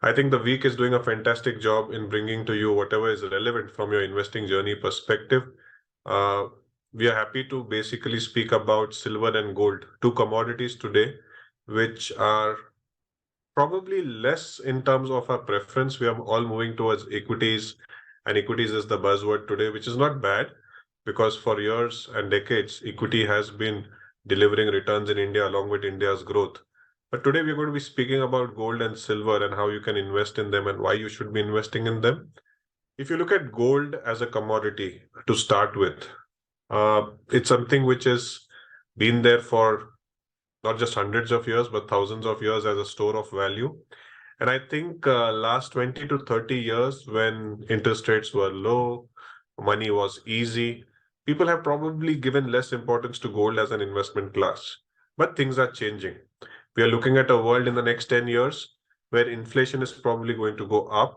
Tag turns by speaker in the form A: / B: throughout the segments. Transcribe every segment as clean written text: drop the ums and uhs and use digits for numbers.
A: I think the week is doing a fantastic job in bringing to you whatever is relevant from your investing journey perspective. Uh, we are happy to basically speak about silver and gold, two commodities today, which are probably less in terms of our preference. We are all moving towards equities, and equities is the buzzword today, which is not bad because for years and decades, equity has been delivering returns in India along with India's growth. But today we're going to be speaking about gold and silver and how you can invest in them and why you should be investing in them. If you look at gold as a commodity to start with, it's something which has been there for not just hundreds of years, but thousands of years as a store of value. And I think last 20 to 30 years, when interest rates were low, money was easy, people have probably given less importance to gold as an investment class. But things are changing. We are looking at a world in the next 10 years where inflation is probably going to go up,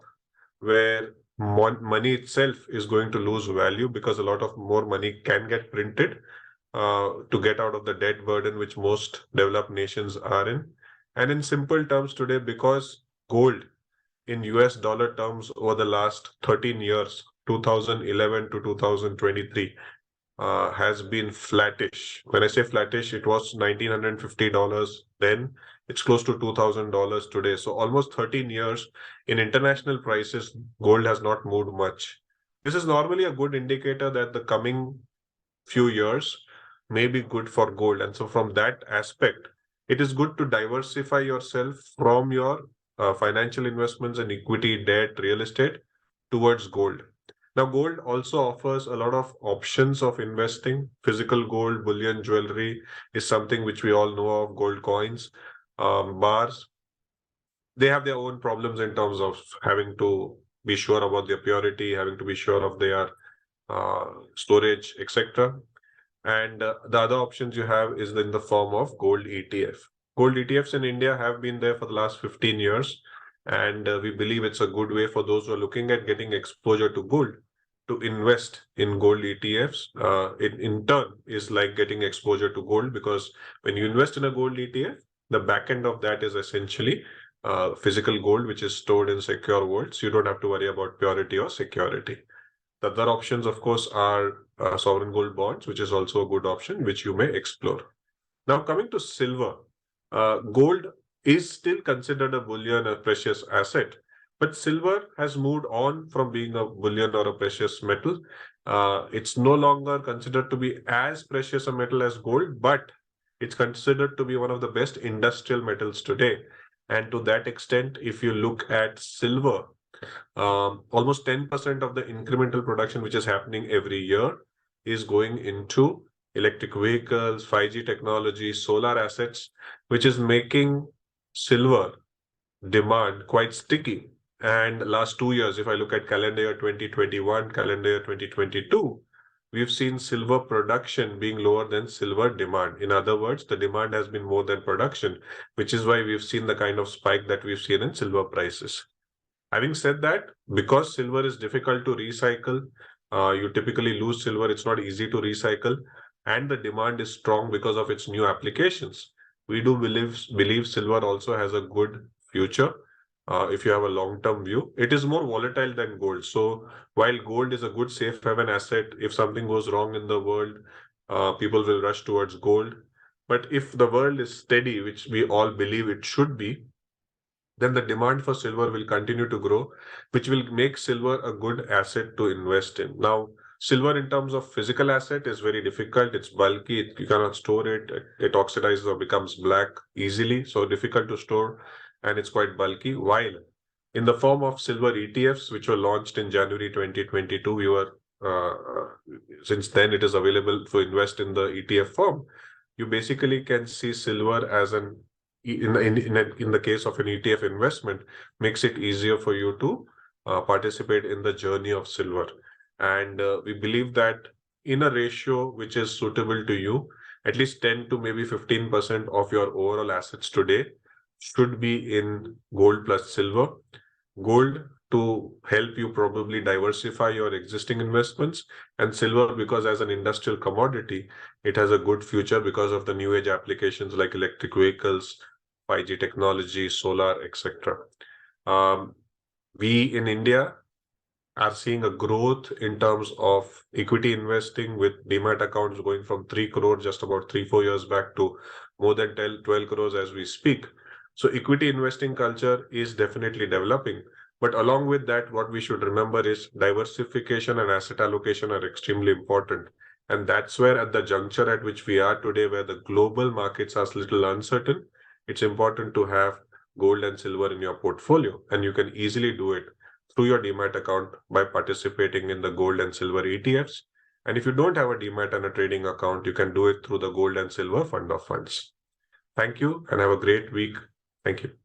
A: where money itself is going to lose value because a lot of more money can get printed to get out of the debt burden which most developed nations are in. And in simple terms today, because gold in US dollar terms over the last 13 years, 2011 to 2023, has been flattish. When I say flattish, it was $1,950 then. It's close to $2,000 today. So almost 13 years in international prices, gold has not moved much. This is normally a good indicator that the coming few years may be good for gold. And so from that aspect, it is good to diversify yourself from your financial investments and equity, debt, real estate towards gold. Now, gold also offers a lot of options of investing. Physical gold, bullion, jewelry is something which we all know of, gold coins, bars. They have their own problems in terms of having to be sure about their purity, having to be sure of their storage, etc. And the other options you have is in the form of gold ETF. Gold ETFs in India have been there for the last 15 years. And we believe it's a good way for those who are looking at getting exposure to gold to invest in gold ETFs. It in turn is like getting exposure to gold because when you invest in a gold ETF, the back end of that is essentially physical gold, which is stored in secure vaults. You don't have to worry about purity or security. The other options, of course, are sovereign gold bonds, which is also a good option, which you may explore. Now, coming to silver, gold is still considered a bullion, a precious asset, but silver has moved on from being a bullion or a precious metal. It's no longer considered to be as precious a metal as gold, but it's considered to be one of the best industrial metals today. And to that extent, if you look at silver, almost 10% of the incremental production which is happening every year is going into electric vehicles, 5G technology, solar assets, which is making silver demand quite sticky. And last 2 years, if I look at calendar year 2021, calendar year 2022, we've seen silver production being lower than silver demand. In other words, the demand has been more than production, which is why we've seen the kind of spike that we've seen in silver prices. Having said that, because silver is difficult to recycle, you typically lose silver. It's not easy to recycle, and the demand is strong because of its new applications. We do believe silver also has a good future. If you have a long-term view, it is more volatile than gold. So while gold is a good safe haven asset, if something goes wrong in the world, people will rush towards gold. But if the world is steady, which we all believe it should be, then the demand for silver will continue to grow, which will make silver a good asset to invest in. Now, silver in terms of physical asset is very difficult. It's bulky. You cannot store it. It oxidizes or becomes black easily. So difficult to store, and it's quite bulky. While in the form of silver ETFs, which were launched in January 2022, we were since then it is available to invest in the ETF form. You basically can see silver as an in the case of an ETF investment, makes it easier for you to participate in the journey of silver. And we believe that in a ratio which is suitable to you, at least 10 to maybe 15% of your overall assets today should be in gold plus silver. Gold to help you probably diversify your existing investments, and silver because as an industrial commodity, it has a good future because of the new age applications like electric vehicles, 5G technology, solar, etc. We in India are seeing a growth in terms of equity investing, with demat accounts going from 3 crore just about 3-4 years back to more than 12 crores as we speak. So equity investing culture is definitely developing. But along with that, what we should remember is diversification and asset allocation are extremely important. And that's where, at the juncture at which we are today, where the global markets are a little uncertain, it's important to have gold and silver in your portfolio. And you can easily do it through your demat account by participating in the gold and silver ETFs. And if you don't have a demat and a trading account, you can do it through the gold and silver fund of funds. Thank you and have a great week. Thank you.